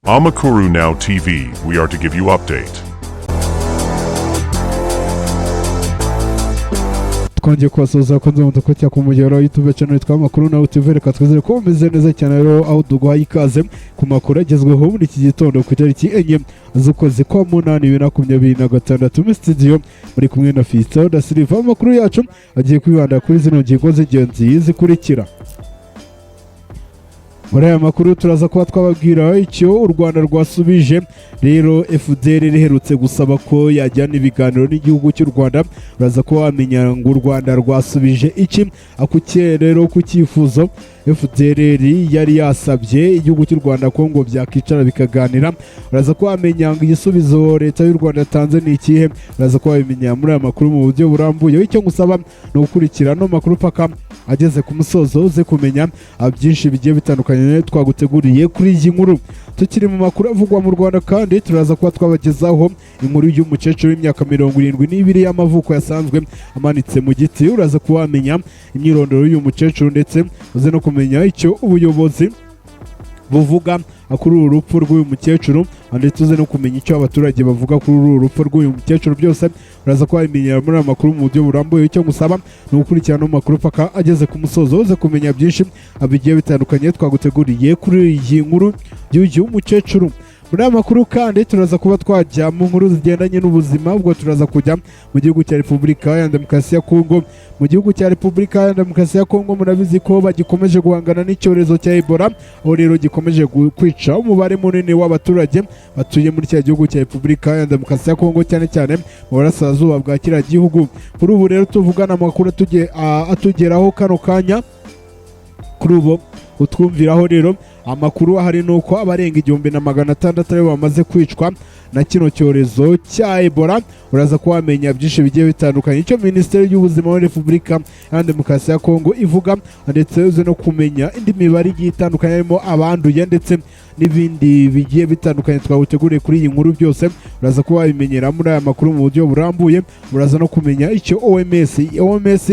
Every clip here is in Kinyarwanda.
Amakuru Now TV, we are to give you update. Twongeye kubasuhuza kunze mutukotya ku mujyi wa YouTube channel twa Amakuru Now TV, reka twizere ko mumeze neza cyane rero aho duguhaye ikaze ku makuru agezweho muri iki gitondo ku itariki enye z'ukwezi kwa munani 2026 mu studio muri kumwe na Fiston da Silva. Amakuru yacu agiye kwibanda kuri zino ngingo z'ingenzi zikurikira. Muri aya makuru turaza kuba twababwira icyo u Rwanda rwasubije rero FDR riherutse gusaba ko yajyana ibiganiro n'igihugu cy'u Rwanda. Uraza kuba wamenya ngo u Rwanda rwasubije iki akuke rero ku cyifuzo FDR yari yasabye igihugu cy'u Rwanda ko ngo byakicara bikaganira. Uraza kuba wamenya ngo igisubizo leta y'u Rwanda yatanze ni ikihe. Uraza kuba wamenya muri aya makuru mu buryo burambuye. Icyo ngusaba no gukurikira no makuru paka ageze ku musozo uze kumenya byinshi bigiye bitandukanye twaguteguriye kuri iyi nkuru. Tukiri mu makuru avugwa mu Rwanda kandi turaza kuba twabagezaho inkuru y'umukecuru w'imyaka 72 y'amavuko yasanzwe amanitse mu giti. Uraza kuba wamenya imyirondoro y'uyu mukecuru ndetse uze no kumenya icyo ubuyobozi buvuga kuri uru rupfu rw'uyu mukecuru ndetse uze no kumenya icyo abaturage bavuga kuri uru rupfu rw'uyu mukecuru. Byose uraza kuba bimenyera muri amakuru mu buryo burambuye. Icyo ngusaba ni ugukurikirana amakuru paka ageze ku musozo uze kumenya byinshi bigiye bitandukanye twaguteguriye kuri iyi nkuru y'uyu mukecuru. Muri aya makuru kandi turaza kuba twajya mu nkuru zigendanye n'ubuzima, ubwo turaza kujya mu gihugu cya Repubulika ya Demokarasi ya Kongo. Mu gihugu cya Repubulika ya Demokarasi ya Kongo murabizi ko bagikomeje guhangana n'icyorezo cya Ebola, aho rero gikomeje kwica umubare munini w'abaturage batuye muri cya gihugu cya Repubulika ya Demokarasi ya Kongo, cyane cyane mu burasirazuba bwa kiriya gihugu. Kuri ubu rero tuvugana amakuru atugeraho kano kanya kuri ubu utwumviraho rero amakuru ahari nuko abarenga 1600 aribo bamaze kwicwa na kino cyorezo cya Ebola. Uraza kuwamenya byinshi bigiye bitandukanye icyo Minisiteri y'Ubuzima muri Repubulika ya Demokarasi ya Kongo ivuga, ndetse uze no kumenya indi mibare igiye itandukanye harimo abanduye ndetse n'ibindi bigiye bitandukanye twaguteguriye kuri iyi nkuru. Byose uraza kuba wabimenyera muri aya makuru mu buryo burambuye. Uraza no kumenya icyo OMS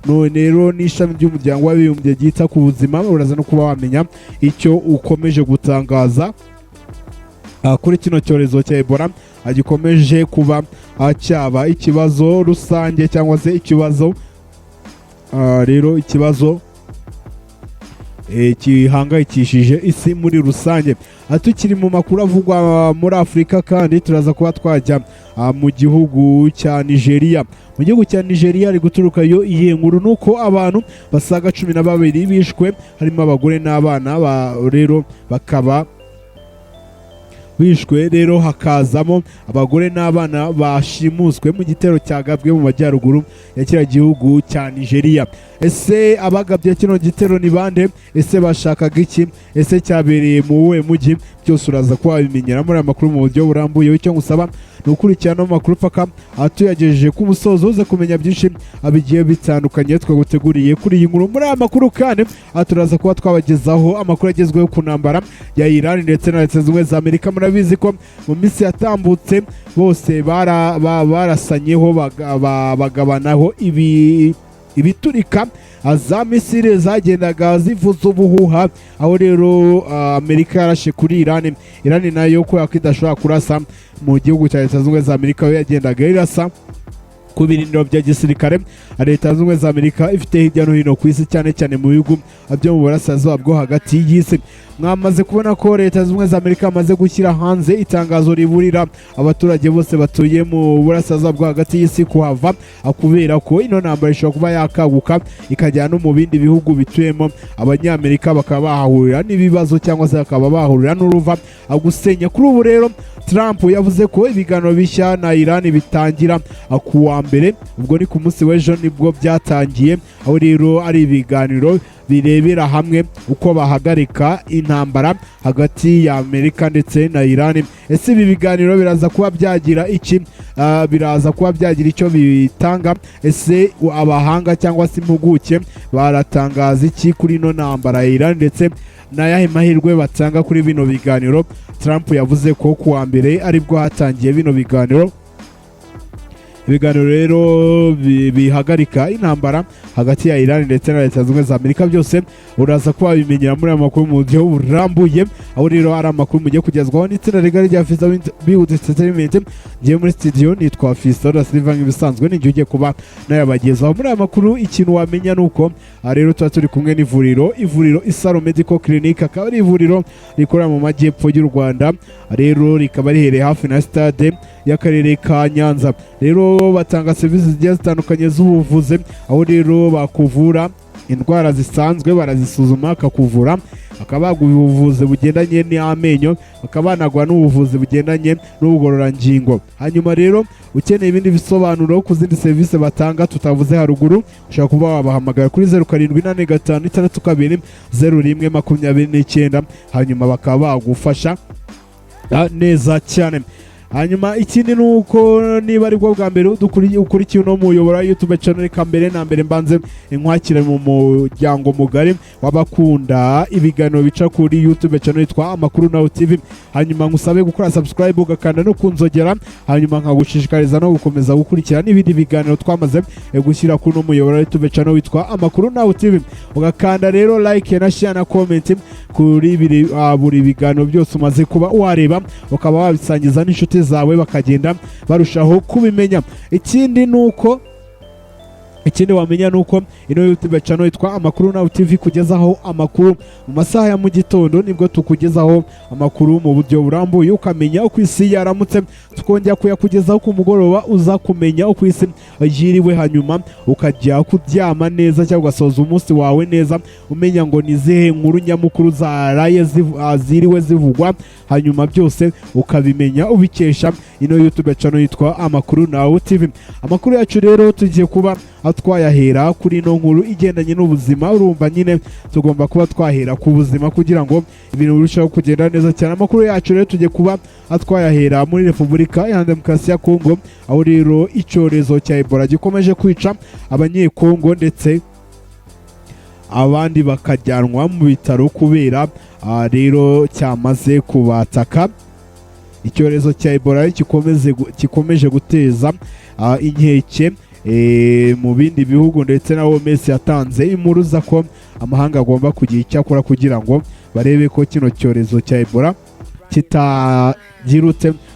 none rero n'ishami ry'umuryango w'abibumbye ryita ku buzima. Uraza no kuba wamenya icyo ukomeje gutangaza kuri kino cyorezo cya Ebola gikomeje kuba cyaba ikibazo rusange cyangwa se ikibazo rero ikibazo kihangayikishije isi muri rusange. Tukiri mu makuru avugwa muri Afurika kandi turaza kuba twajya mu gihugu cya Nigeria. Mu gihugu cya Nigeria ari guturukayo iyi nkuru nuko abantu basaga 12 bishwe harimo abagore n'abana rero bakaba bishwe rero hakazamo abagore n'abana bashimuswe mu gitero cyagabwe mu majyaruguru ya kiriya gihugu cya Nigeria. Ese abagabye kino gitero ni bande? Ese bashakaga iki? Ese cyabereye mu we mujyi? Byose uraza kuba bimenyera muri amakuru mu buryo burambuye. Icyo ngusaba ni ukurikirana amakuru paka atuyagejeje ku musozo uze kumenya byinshi bigiye bitandukanye twaguteguriye kuri iyi nkuru. Muri aya makuru kandi turaza kuba twabagezaho amakuru agezweho ku ntambara ya Iran ndetse na Leta Zunze Ubumwe za Amerika. Murabizi ko mu minsi yatambutse bose barasanyeho bagabanaho ibiturika za misile zagendaga zivuza ubuhuha, aho rero Amerika yarashe kuri Iran nayo ko yakidashobora kurasa mu gihugu cya Leta Zunze Ubumwe za Amerika, aho yagendaga irasa ku birindiro bya gisirikare Leta Zunze Ubumwe za Amerika ifite hirya no hino ku isi, cyane cyane mu bihugu byo mu burasirazuba bwo hagati y'isi. Mwamaze kubona ko Leta Zunze Ubumwe za Amerika amaze gushyira hanze itangazo riburira abaturage bose batuye mu burasirazuba bwo hagati y'isi kuhava, kubera ko ino ntambara ishobora kuba yakaguka ikajyana no mu bindi bihugu bituyemo Abanyamerika, bakaba bahahurira n'ibibazo cyangwa se bakaba bahurira n'uruva gusenya. Kuri ubu rero Trump yavuze ko ibiganiro bishya na Iran bitangira ku wa mbere, ubwo ni ku munsi w'ejo nibwo byatangiye, aho rero ari ibiganiro birebera hamwe uko bahagarika intambara hagati ya Amerika ndetse na Iran. Ese ibi biganiro biraza kuba byagira iki? Biraza kuba byagira icyo bitanga? Ese abahanga cyangwa se impuguke baratangaza iki kuri ino ntambara ya Iran ndetse n'ayahe mahirwe batanga kuri bino biganiro? Trump yavuze ko ku wa mbere aribwo hatangiye bino biganiro ibiganiro rero bihagarika intambara hagati ya Iran ndetse na Leta Zunze Ubumwe za Amerika byose uraza kuba bimenyera muri amakuru mu buryo burambuye, aho rero ari amakuru mugiye kugezwaho n'itsinda rigari rya Fiza Bihuti Entertainment. Ngiye muri studio nitwa Fiza da Silva nk'ibisanzwe ni ugiye kuba nayabagezaho muri aya makuru. Ikintu wamenya nuko rero tuba turi kumwe n'ivuriro Isaro Medical Clinic, akaba ari ivuriro rikorera mu majyepfo y'u Rwanda, rero rikaba rihereye hafi na stade y'akarere ka Nyanza. Rero batanga serivisi zigiye zitandukanye z'ubuvuzi, aho rero bakuvura indwara zisanzwe, barazisuzuma akakuvura, akabaga ubuvuzi bugendanye n'amenyo, akabanagwa n'ubuvuzi bugendanye n'ubugororangingo. Hanyuma rero ukeneye ibindi bisobanuro ku zindi serivisi batanga tutavuze haruguru, ushobora kuba wabahamagara kuri 0785620129, hanyuma bakaba bagufasha neza cyane. Hanyuma ikindi nuko niba ari bwo bwa mbere ukurikiye uno muyobora YouTube channel kambere na mbere mbanze inkwakire mu muryango mugari wabakunda ibiganiro bica kuri YouTube channel yitwa Amakuru Now TV. Hanyuma ngusabe gukora subscribe ugakanda no kunzogera, hanyuma nkagushishikariza no gukomeza gukurikira n'ibindi biganiro twamaze gushyira kuri uno muyobora YouTube channel witwa Amakuru Now TV. Ugakanda rero like na share na comment kuri buri biganiro byose umaze kuba wareba, ukaba wabisangiza n'inshuti zawe bakagenda barushaho kubimenya. Ikindi wamenya nuko ino YouTube channel yitwa Amakuru Now TV kugezaho amakuru mu masaha ya mu gitondo, nibwo tukugezaho amakuru mu buryo burambuye ukamenya uko isi yaramutse, tukongera kuyakugezaho ku mugoroba uza kumenya uko isi yiriwe, hanyuma ukajya kuryama neza cyangwa ugasoza umunsi wawe neza umenya ngo ni zihe nkuru nyamukuru zaraye ziriwe zivugwa, hanyuma byose ukabimenya ubikesha ino YouTube channel yitwa Amakuru Now TV. Amakuru yacu rero tugiye kuba twayahera kuri ino nkuru igendanye n'ubuzima. Urumva nyine tugomba kuba twahera ku buzima kugira ngo ibintu birusheho kugenda neza cyane. Amakuru yacu rero tugiye kuba twayahera muri Repubulika ya Demokarasi ya Kongo, aho rero icyorezo cya Ebola gikomeje kwica abanyekongo ndetse abandi bakajyanwa mu bitaro kubera rero cyamaze kubataka. Icyorezo cya Ebola gikomeje guteza inkeke mu bindi bihugu, ndetse na OMS yatanze impuruza ko amahanga agomba kugira icyo akora kugira ngo barebe ko kino cyorezo cya Ebola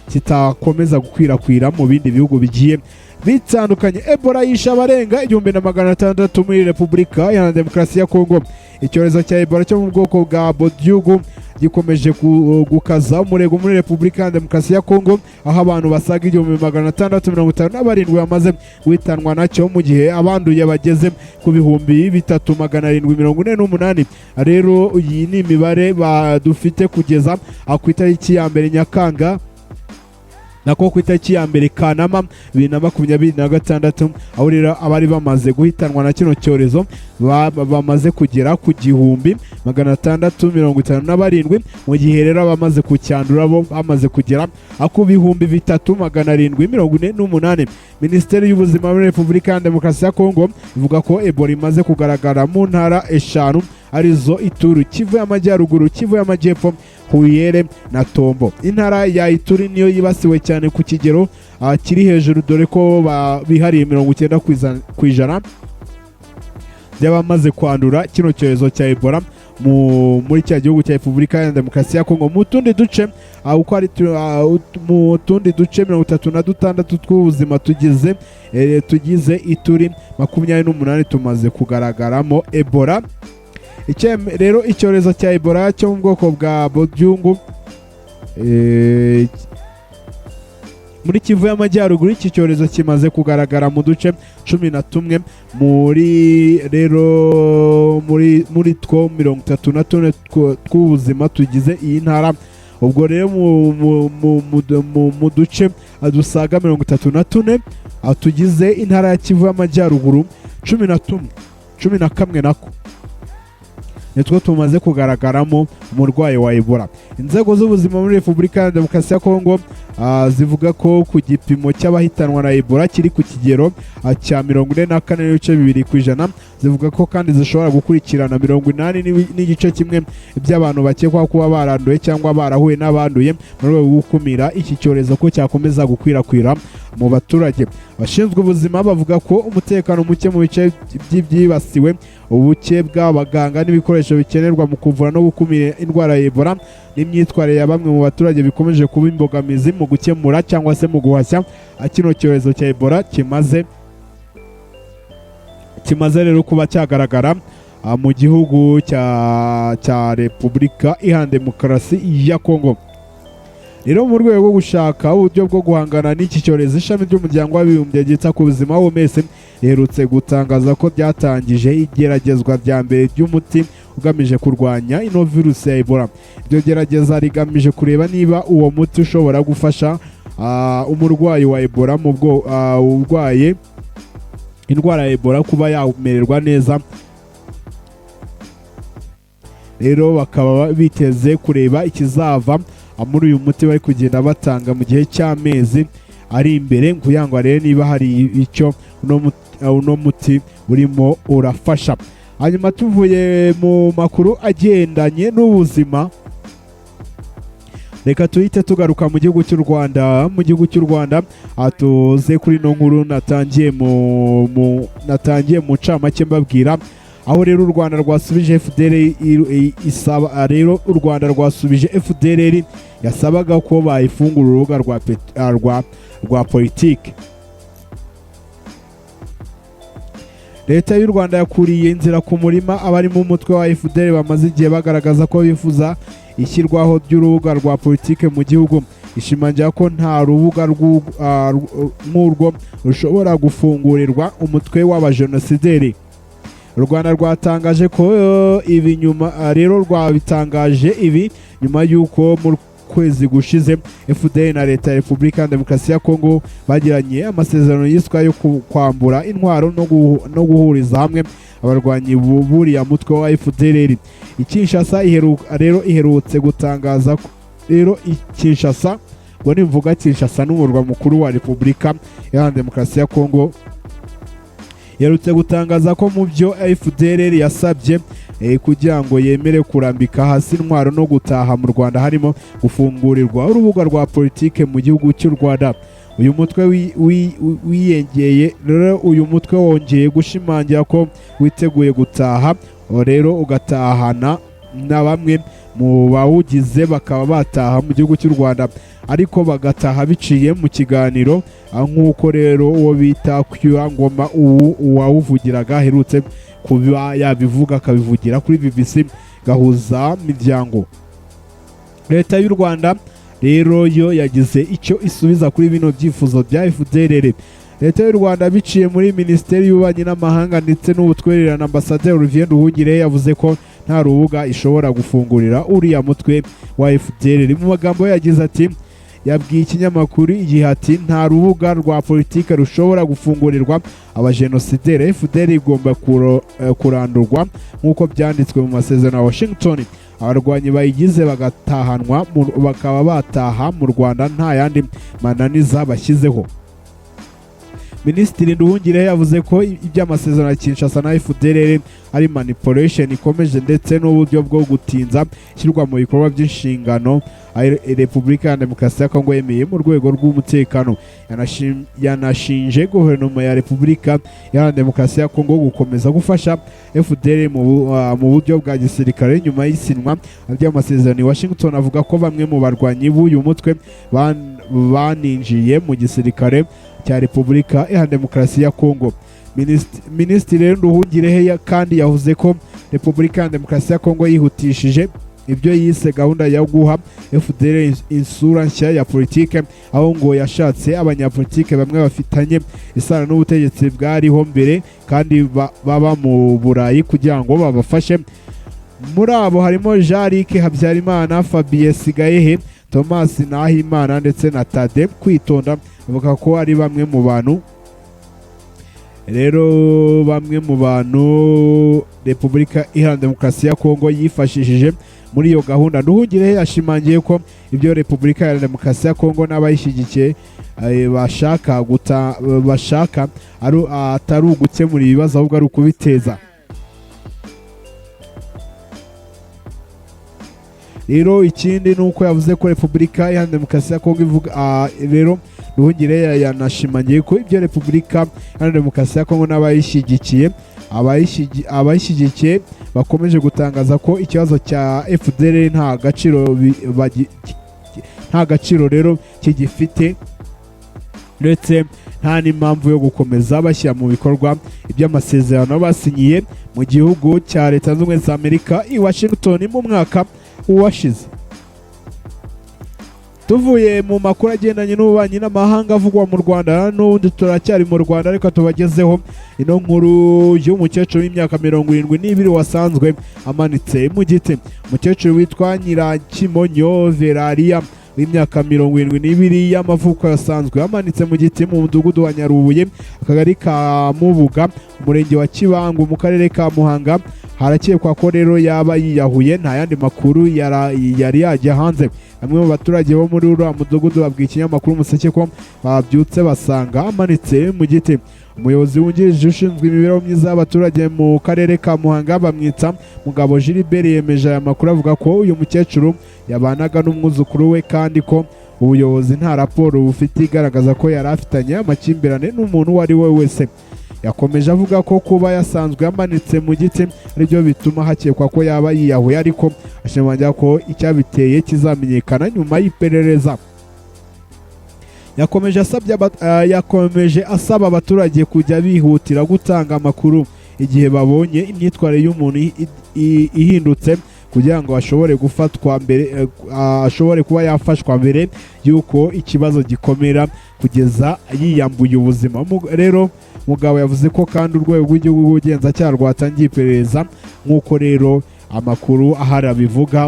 kitakomeza gukwirakwira mu bindi bihugu bigiye bitandukanye. Ebola yisha abarenga 1600 muri Repubulika ya Demokarasi ya Kongo. Icyorezo cya Ebola cyo mu bwoko bwa Bodiugu gikomeje gukaza umurego muri Repubulika ya Demokarasi ya Kongo, aho abantu basaga 1657 bamaze guhitanwa nacyo, mu gihe abanduye bageze ku 3748. Rero iyi ni imibare dufite kugeza ku itariki ya mbere Nyakanga nako ku itariki ya mbere Kanama 2026, aho rero abari bamaze guhitanwa na kino cyorezo bamaze kugera ku 1657, mu gihe rero abamaze kucyandura bo bamaze kugera ku 3748. Minisiteri y'Ubuzima muri Repubulika ya Demokarasi ya Kongo ivuga ko Ebola imaze kugaragara mu ntara 5 arizo Ituri, Kivu y'Amajyaruguru, Kivu y'Amajyepfo, Huyere na Tombo. Intara ya Ituri niyo yibasiwe cyane ku kigero kiri hejuru, dore ko bihariye 90% by'abamaze kwandura kino cyorezo cya Ebola muri cya gihugu cya Repubulika ya Demokarasi ya Kongo. Mu tundi duce uko ari mu tundi duce 36 tw'ubuzima tugize Ituri 28 tumaze kugaragaramo Ebola. Rero icyorezo cya Ebola cyo mu bwoko bwa Bodiugu muri Kivu y'Amajyaruguru, iki cyorezo kimaze kugaragara mu duce 11 muri two 34 tw'ubuzima tugize iyi ntara. Ubwo rero mu duce dusaga 34 tugize intara ya Kivu y'Amajyaruguru 11 nako nitwo tumaze kugaragaramo umurwayi wa Ebola. Inzego z'ubuzima muri Repubulika ya Demokarasi ya Kongo zivuga ko ku gipimo cy'abahitanwa na Ebola kiri ku kigero cya 44.2%. Zivuga ko kandi zishobora gukurikirana 80.1% by'abantu bakekwa kuba baranduye cyangwa barahuye n'abanduye mu rwego rwo gukumira iki cyorezo ko cyakomeza gukwirakwira mu baturage. Abashinzwe ubuzima bavuga ko umutekano muke mu bice byibasiwe, ubuke bw'abaganga n'ibikoresho bikenerwa mu kuvura no gukumira indwara ya Ebola n'imyitwarire ya bamwe mu baturage bikomeje kuba imbogamizi mu gukemura cyangwa se mu guhashya kino cyorezo cya Ebola kimaze rero kuba cyagaragara mu gihugu cya Repubulika Iharanira Demokarasi ya Kongo. Rero mu rwego rwo gushaka uburyo bwo guhangana n'iki cyorezo, ishami ry'umuryango w'abibumbye ryita ku buzima OMS riherutse gutangaza ko ryatangije igeragezwa rya mbere ry'umuti ugamije kurwanya ino virusi ya Ebola. Iryo gerageza rigamije kureba niba uwo muti ushobora gufasha umurwayi wa Ebola urwaye indwara ya Ebola kuba yamererwa neza. Rero bakaba biteze kureba ikizava muri uyu muti bari kugenda batanga mu gihe cy'amezi ari imbere, kugira ngo arebe niba hari icyo uno muti urimo urafasha. Hanyuma tuvuye mu makuru agendanye n'ubuzima, reka tuhite tugaruka mu gihugu cy'u Rwanda. Mu gihugu cy'u Rwanda tuze kuri ino nkuru natangiye mu ncamake mbabwira, aho rero u Rwanda rwasubije FDLR yasabaga ko bayifungura urubuga rwa politiki. Leta y'u Rwanda yakuriye inzira ku murima abari mu mutwe wa FDL bamaze igihe bagaragaza ko bifuza ishyirwaho ry'urubuga rwa politiki mu gihugu. Ishimangira ko nta rubuga nk'urwo rushobora gufungurirwa umutwe w'abajenosideri. U Rwanda rwatangaje ko rwabitangaje ibi nyuma y'uko mu kwezi gushize FDL na leta ya Repubulika ya Demokarasi ya Kongo bagiranye amasezerano yiswe yo kwambura intwaro no guhuriza hamwe abarwanyi buriya mutwe wa FDL. Kinshasa iherutse gutangaza ko Kinshasa, ngo nimvuga Kinshasa n'umurwa mukuru wa Repubulika ya Demokarasi ya Kongo, yarutse gutangaza ko mu byo FDL yasabye kugira ngo yemere kurambika hasi intwaro no gutaha mu Rwanda harimo gufungurirwa urubuga rwa politike mu gihugu cy'u Rwanda. Uyu mutwe wongeye gushimangira ko witeguye gutaha, rero ugatahana na bamwe mu bawugize bakaba bataha mu gihugu cy'u Rwanda, ariko bagataha biciye mu kiganiro nk'uko rero uwo bita Kyua Ngoma uwawuvugiraga aherutse kuba yabivuga akabivugira kuri BBC gahuza miryango. Leta y'u Rwanda rero yo yagize icyo isubiza kuri bino byifuzo bya FDLR. Leta y'u Rwanda biciye muri Minisiteri y'Ububanyi n'Amahanga ndetse n'Ubutwererane, Ambasaderi Olivier Nduhungirehe yavuze ko nta rubuga ishobora gufungurira uriya mutwe wa FDLR. Mu magambo yagize ati, yabwiye ikinyamakuru igihe ati nta rubuga rwa politiki rushobora gufungurirwa abajenosideri. FDL igomba kurandurwa nk'uko byanditswe mu masezerano ya Washington. Abarwanyi bayigize bakaba bataha mu Rwanda nta yandi mananiza bashyizeho. Minisitiri Nduhungirehe yavuze ko iby'amasezerano ya Kinshasa na FDLR ari manipulation ikomeje ndetse n'uburyo bwo gutinza ishyirwa mu bikorwa by'inshingano Repubulika ya Demokarasi ya Kongo yemeye mu rwego rw'umutekano. Yanashinje guverinoma ya Repubulika ya Demokarasi ya Kongo gukomeza gufasha FDLR mu buryo bwa gisirikare nyuma y'isinwa ry'amasezerano i Washington. Avuga ko bamwe mu barwanyi b'uyu mutwe baninjiye mu gisirikare cya Repubulika ya Demokarasi ya Kongo. Minisitiri Nduhungirehe kandi yavuze ko Repubulika ya Demokarasi ya Kongo yihutishije ibyo yise gahunda yo guha FDL insura nshya ya politike, aho ngo yashatse abanyapolitike bamwe bafitanye isano n'ubutegetsi bwariho mbere kandi baba mu Burayi kugira ngo babafashe. Muri abo harimo Jean-Luc Habyarimana, Fabien Sigayehe, Thomas Nahimana ndetse na Tade Kwitonda. Bavuga ko ari bamwe mu bantu Repubulika Iharanira Demokarasi ya Kongo yifashishije muri iyo gahunda. Nduhungirehe yashimangiye ko ibyo Repubulika ya Demokarasi ya Kongo n'abayishyigikiye bashaka atari ugukemura ibibazo ahubwo ari ukubiteza. Rero ikindi nuko yavuze ko Repubulika ya Demokarasi ya Kongo ivuga rero Nduhungirehe yanashimangiye ko ibyo Repubulika ya Demokarasi ya Kongo n'abayishyigikiye bakomeje gutangaza ko ikibazo cya FDLR nta gaciro rero kigifite, ndetse nta n'impamvu yo gukomeza bashyira mu bikorwa iby'amasezerano basinyiye mu gihugu cya Leta Zunze Ubumwe za Amerika i Washington mu mwaka washize. Tuvuye mu makuru agendanye n'ububanyi n'amahanga avugwa mu Rwanda, n'ubundi turacyari mu Rwanda ariko tubagezeho ino nkuru y'umukecuru w'imyaka 72 wasanzwe amanitse mu giti. Umukecuru witwa Nyirakimonyo Veraria w'imyaka 72 y'amavuko yasanzwe amanitse mu giti mu mudugudu wa Nyarubuye, akagari ka Mubuga, umurenge wa Kibangu, mu karere ka Muhanga. Harakekwa ko rero yaba yiyahuye, nta yandi makuru yari yajya hanze. Bamwe mu baturage bo muri uriya mudugudu babwiye ikinyamakuru Umuseke ko babyutse basanga amanitse mu giti. Umuyobozi wungirije ushinzwe imibereho myiza y'abaturage mu karere ka Muhanga bamwita Mugabo Gilbert yemeje aya makuru avuga ko uyu mukecuru yabanaga n'umwuzukuru we, kandi ko ubuyobozi nta raporo bufite igaragaza ko yari afitanye amakimbirane n'umuntu uwo ari we wese. Yakomeje avuga ko kuba yasanzwe yamanitse mu giti aribyo bituma hakekwa ko yaba yiyahuye, ariko ashimangira ko icyabiteye kizamenyekana nyuma y'iperereza. Yakomeje asaba abaturage kujya bihutira gutanga amakuru igihe babonye imyitwarire y'umuntu ihindutse, kugira ngo ashobore kuba yafashwa mbere y'uko ikibazo gikomera kugeza yiyambuye ubuzima. Rero Mugabo yavuze ko kandi urwego rw'igihugu rw'ubugenzacyaha rwatangiye iperereza nk'uko rero amakuru ahari abivuga,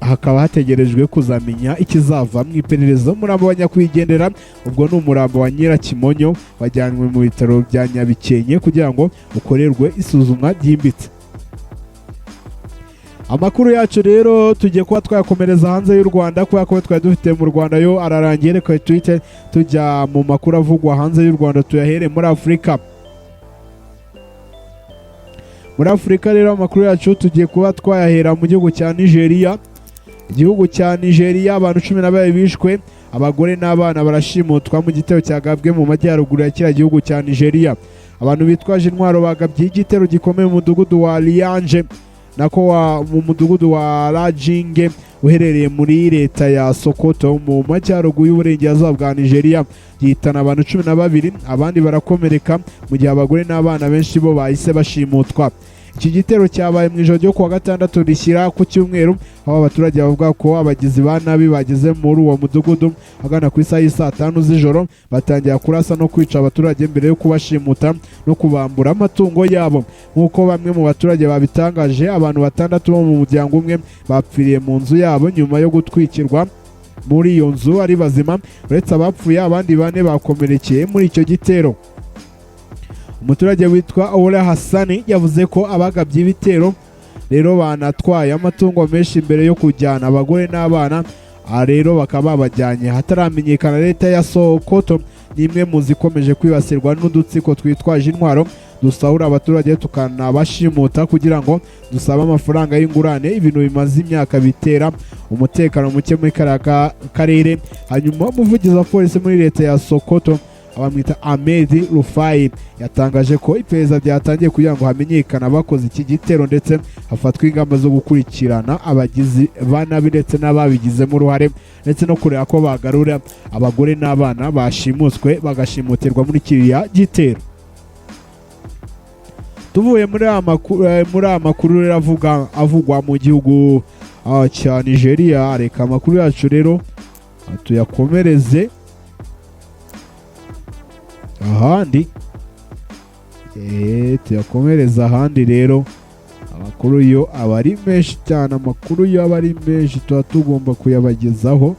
hakaba hategerejwe kuzamenya ikizava mu iperereza. Umurambo wa nyakwigendera, ubwo ni umurambo wa Nyirakimonyo, wajyanywe mu bitaro bya Nyabikenke kugira ngo ukorerwe isuzumwa ryimbitse. Amakuru yacu rero tugiye kuba twayakomereza hanze y'u Rwanda, kubera ko twari dufite mu Rwanda yo ararangiye. Reka tuhite tujya mu makuru avugwa hanze y'u Rwanda, tuyahere muri Afurika. Muri Afurika rero amakuru yacu tugiye kuba twayahera mu gihugu cya Nigeria. Igihugu cya Nigeria, abantu 12 bishwe, abagore n'abana barashimutwa mu gitero cyagabwe mu majyaruguru ya kiriya gihugu cya Nigeria. Abantu bitwaje intwaro bagabye igitero gikomeye mu mudugudu wa Lianje mu mudugudu wa Rajinge uherereye muri leta ya Sokoto mu majyaruguru y'uburengerazuba bwa Nigeria, gihitana abantu 12, abandi barakomereka, mu gihe abagore n'abana benshi bo bahise bashimutwa. Iki gitero cyabaye mu ijoro ryo kuwa gatandatu rishyira ku cyumweru, aho abaturage bavuga ko abagizi ba nabi bageze muri uwo mudugudu agana ku isaha y'saa 5 z'ijoro, batangira kurasa no kwica abaturage mbere yo kubashimuta no kubambura amatungo yabo. Nk'uko bamwe mu baturage babitangaje, abantu 6 bo mu muryango umwe bapfiriye mu nzu yabo nyuma yo gutwikirwa muri iyo nzu ari bazima. Uretse abapfuye, abandi 4 bakomerekeye muri icyo gitero. Umuturage witwa Ola Hassani yavuze ko abagabye ibitero rero banatwaye amatungo menshi mbere yo kujyana abagore n'abana, rero bakaba babajyanye hataramenyekana. Leta ya Sokoto ni imwe mu zikomeje kwibasirwa n'udutsiko twitwaje intwaro dusahura abaturage tukanabashimuta kugira ngo dusabe amafaranga y'ingurane, ibintu bimaze imyaka bitera umutekano muke muri karere. Hanyuma umuvugizi wa polisi muri leta ya Sokoto abamwita Ahmed Rufai yatangaje ko iperereza ryatangiye kugira ngo hamenyekane abakoze iki gitero, ndetse hafatwa ingamba zo gukurikirana abagizi ba nabi ndetse n'ababigizemo uruhare, ndetse no kureba ko bagarura abagore n'abana bashimuswe bagashimutirwa muri kiriya gitero. Tuvuye muri aya makuru rero avugwa mu gihugu cya Nigeria, reka amakuru yacu rero tuyakomereze ahandi. Tuyakomereza ahandi rero. Amakuru yo aba ari menshi cyane, amakuru yo aba ari menshi, tuba tugomba kuyabagezaho.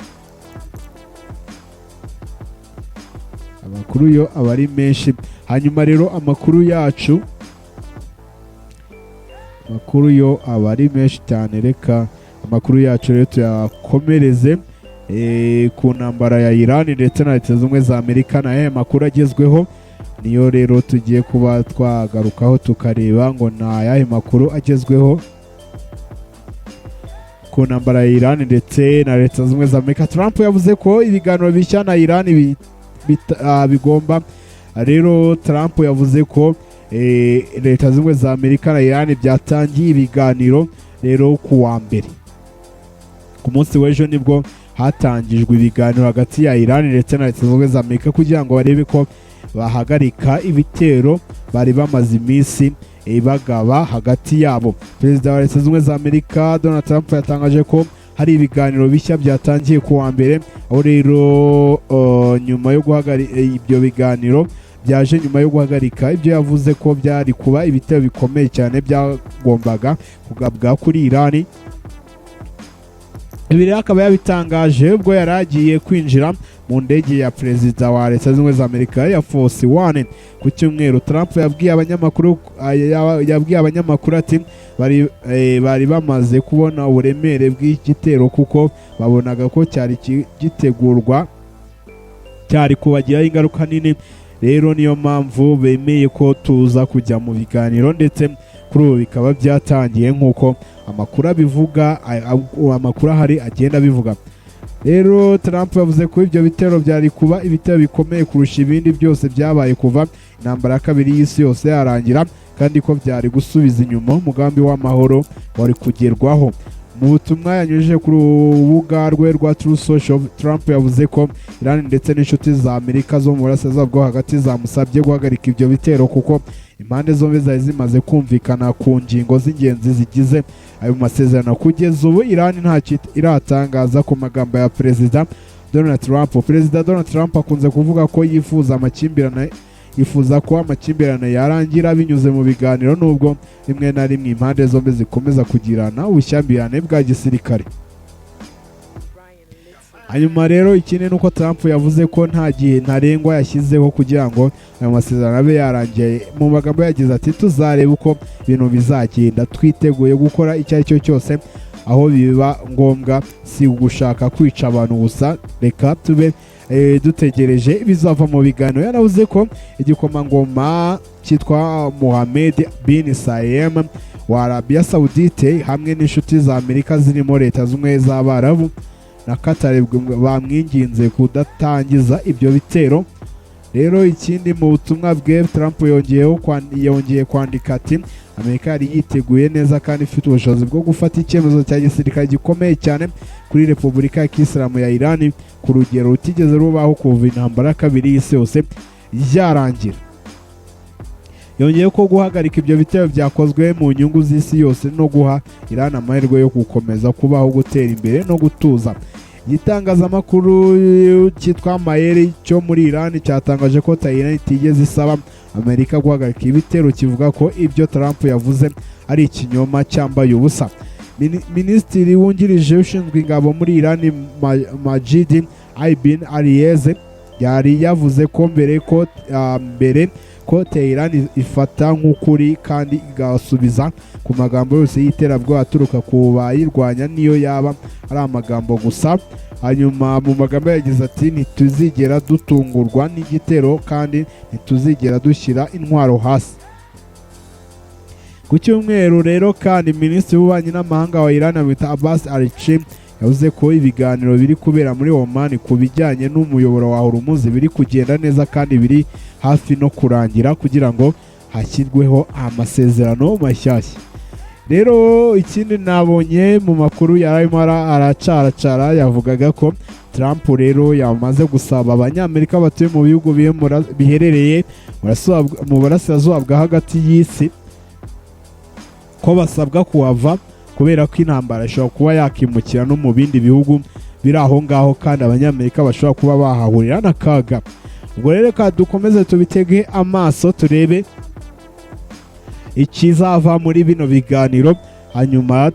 Amakuru yo aba ari menshi. Hanyuma rero amakuru yacu amakuru yo aba ari menshi cyane. Reka amakuru yacu rero tuyakomereze ku ntambara ya Iran ndetse na Leta Zunze Ubumwe za Amerika. Nayo makuru agezweho niyo rero tugiye kuba twagarukaho tukareba ngo ni ayahe makuru agezweho ku ntambara ya Iran ndetse na Leta Zunze Ubumwe za Amerika. Trump yavuze ko ibiganiro bishya na Iran bigomba. Rero Trump yavuze ko Leta Zunze Ubumwe za Amerika na Iran byatangiye ibiganiro rero ku wa mbere. Ku munsi w'ejo nibwo hatangijwe ibiganiro hagati ya Iran ndetse na Leta Zunze Ubumwe za Amerika kugira ngo barebe ko bahagarika ibitero bari bamaze iminsi bagaba hagati yabo. Perezida wa Leta Zunze Ubumwe za Amerika Donald Trump yatangaje ko hari ibiganiro bishya byatangiye ku wa mbere, aho rero nyuma yo guhagarika ibyo biganiro byaje nyuma yo guhagarika ibyo yavuze ko byari kuba ibitero bikomeye cyane byagombaga kugabwa kuri Iran. Ibi rero akaba yabitangaje ubwo yari agiye kwinjira mu ndege ya perezida wa Leta Zunze Ubumwe za Amerika ya Force One ku cyumweru. Trump yabwiye abanyamakuru ati bari bamaze kubona uburemere bw'igitero kuko babonaga ko cyari gitegurwa cyari kubagiraho ingaruka nini. Rero niyo mpamvu bemeye ko tuza kujya mu biganiro ndetse kuri ubu bikaba byatangiye nk'uko amakuru abivuga, amakuru ahari agenda abivuga. Rero Trump yavuze ko ibyo bitero byari kuba ibitero bikomeye kurusha ibindi byose byabaye kuva intambara ya kabiri y'isi yose yarangira, kandi ko byari gusubiza inyuma umugambi w'amahoro wari kugerwaho. Mu butumwa yanyujije ku rubuga rwe rwa Truth Social, Trump yavuze ko Iran ndetse n'inshuti za Amerika zo mu burasirazuba bwo hagati zamusabye guhagarika ibyo bitero kuko impande zombi zari zimaze kumvikana ku ngingo z'ingenzi zigize ayo masezerano. Kugeza ubu Iran ntacyo iratangaza ku magambo ya Perezida Donald Trump. Perezida Donald Trump akunze kuvuga ko yifuza ko amakimbirane yarangira binyuze mu biganiro, nubwo rimwe na rimwe impande zombi zikomeza kugirana ubushyamirane bwa gisirikare. Hanyuma rero ikindi nuko Trump yavuze ko nta gihe ntarengwa yashyizeho kugira ngo ayo masezerano abe yarangiye. Mu magambo yagize ati tuzareba uko ibintu bizagenda, twiteguye gukora icyo ari cyo cyose aho biba ngombwa, si ugushaka kwica abantu gusa, reka tube dutegereje bizava mu biganiro. Yanavuze ko igikomangoma cyitwa Mohammed bin Salman wa Arabia Saudite hamwe n'inshuti za Amerika zirimo Leta Zunze Ubumwe z'Abarabu na Qatar bamwinginze kudatangiza ibyo bitero. Rero ikindi mu butumwa bwe Trump yongeye kwandika ati Amerika yari yiteguye neza kandi ifite ubushobozi bwo gufata icyemezo cya gisirikare gikomeye cyane kuri Repubulika ya Kisilamu ya Iran ku rugero rutigeze rubaho kuva intambara ya kabiri y'isi yose yarangira. Yongeye ko guhagarika ibyo bitero byakozwe mu nyungu z'isi yose no guha Iran amahirwe yo gukomeza kubaho, gutera imbere no gutuza. Igitangazamakuru cyitwa Mayeri cyo muri Iran cyatangaje ko Tehran itigeze isaba Amerika guhagarika ibitero, kivuga ko ibyo Trump yavuze ari ikinyoma cyambaye ubusa. Minisitiri wungirije ushinzwe ingabo muri Iran Majid Ibn Aliyez yari yavuze ko mbere ko Tehran ifata nk'ukuri kandi igasubiza ku magambo yose y'iterabwoba aturuka ku bayirwanya niyo yaba ari amagambo gusa. Hanyuma mu magambo yagize ati ntituzigera dutungurwa n'igitero kandi ntituzigera dushyira intwaro hasi. Ku cyumweru rero kandi Minisitiri w'Ububanyi n'Amahanga wa Iran Abbas Araghchi yavuze ko ibiganiro biri kubera muri Oman ku bijyanye n'umuyoboro wa Hormuz biri kugenda neza kandi biri hafi no kurangira kugira ngo hashyirweho amasezerano mashyashya. Rero ikindi nabonye mu makuru yarimo aracaracara yavugaga ko Trump rero yamaze gusaba abanyamerika batuye mu bihugu biherereye mu burasirazuba bwa hagati y'isi ko basabwa kuhava kubera ko intambara ishobora kuba yakimukira no mu bindi bihugu biri aho ngaho kandi abanyamerika bashobora kuba bahahurira n'akaga. Ubwo rero reka dukomeze tubitege amaso turebe ikizava muri bino biganiro. Hanyuma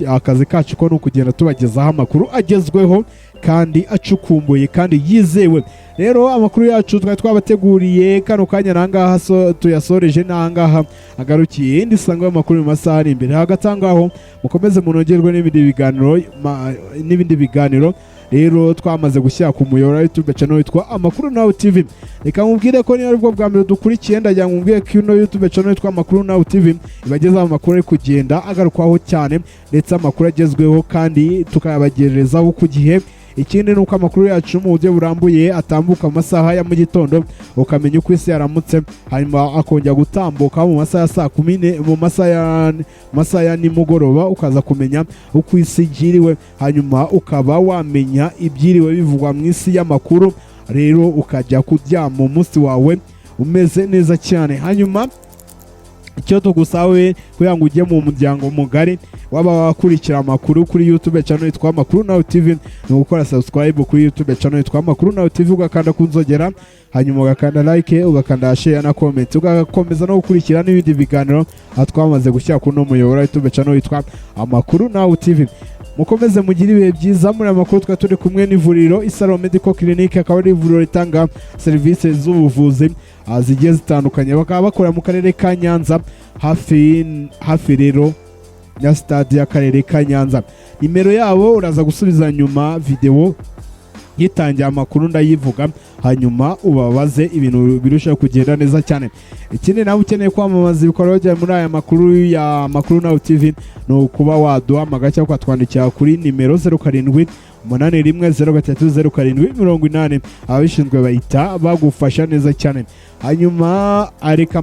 akazi kacu ko no kugenda tubagezaho amakuru agezweho kandi acukumbuye kandi yizewe. Rero amakuru yacu twari twabateguriye kano kanya nangaha tuyasoreje nangaha agarukiye. Indi sango y'amakuru mu masaha ari imbere hagatangaho mukomeze munogerwe n'ibindi biganiro rero twamaze gushyira ku muyoboro wa YouTube channel witwa Amakuru Now TV. Reka mubwire ko niyo aribwo bwa mbere dukurikiye ndagira ngo mubwire ko ino YouTube channel witwa Amakuru Now TV ibagezaho amakuru ari kugenda agarukwaho cyane ndetse amakuru agezweho kandi tukayabagerezaho ku gihe. Ikindi nuko amakuru yacu mu buryo burambuye atambuka mu masaha ya mu gitondo ukamenya uko isi yaramutse, hanyuma akongera gutambuka mu masaha ya saa 10 mu masaha ya nimugoroba ukaza kumenya uko isi igiriwe, hanyuma ukaba wamenya ibyiriwe bivugwa mu isi y'amakuru, rero ukajya kuryama umunsi wawe umeze neza cyane. Hanyuma icyo tugusawe kugira ngo ujye mu muryango mugari waba wakurikira amakuru kuri YouTube channel yitwa Amakuru Now TV no gukora subscribe kuri YouTube channel yitwa Amakuru Now TV ugakanda kunzogera, hanyuma ugakanda like ugakanda share na comment ugakomeza no gukurikira n'ibindi biganiro atwamaze gushyira ku no muyoboro YouTube channel yitwa Amakuru Now TV. Mukomeze mugire ibihe byiza. Muri amakuru twa turi kumwe n'ivuriro Isaro Medical Clinic, akaba ari ivuriro ritanga serivisi z'ubuvuzi zigiye zitandukanye, bakaba bakora mu karere ka Nyanza hafi rero ya stade y'akarere ka Nyanza. Nimero yabo uraza gusubiza nyuma video yitangiye amakuru ndayivuga, hanyuma ubabaze ibintu birushaho kugenda neza cyane. Ikindi nawe ukeneye kwamamaza ibikorwa byawe muri aya makuru ya Amakuru Now TV no kuba waduhamagara cyangwa ukatwandikira kuri nimero 0781030780 abishinzwe bahita bagufasha neza cyane. Hanyuma areka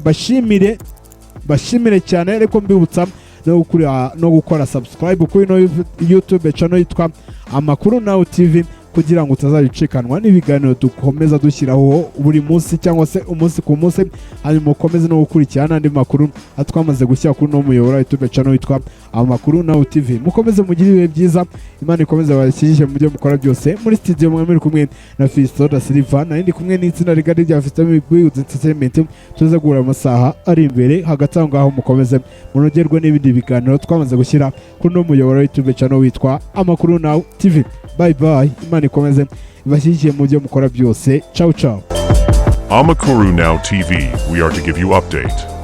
bashimire cyane, ariko mbibutsa no gukora subscribe kuri no YouTube channel yitwa Amakuru Now TV kugira ngo utazabicekanwa n'ibiganiro dukomeza dushyiraho buri munsi cyangwa se umunsi ku munsi, hanyuma ukomeze no gukurikirana andi makuru atwamaze gushyira kuri no muyoboro wa YouTube channel witwa Amakuru Now TV. Mukomeze mugire ibihe byiza, Imana ikomeze bashyigikire mu byo mukora byose. Muri studio mwemere kumwe na Fisto da Silva na ndi kumwe n'itsinda rigari rya Fisto Entertainment, tuze guhura amasaha ari imbere hagati aho ngaho mukomeze munogerwe n'ibindi biganiro twamaze gushyira kuri no muyoboro wa YouTube channel witwa Amakuru Now TV. Bye bye, Imana ikomeze ibashyigikiye mu byo mukora byose. Ciao ciao. Amakuru Now TV, we are to give you update.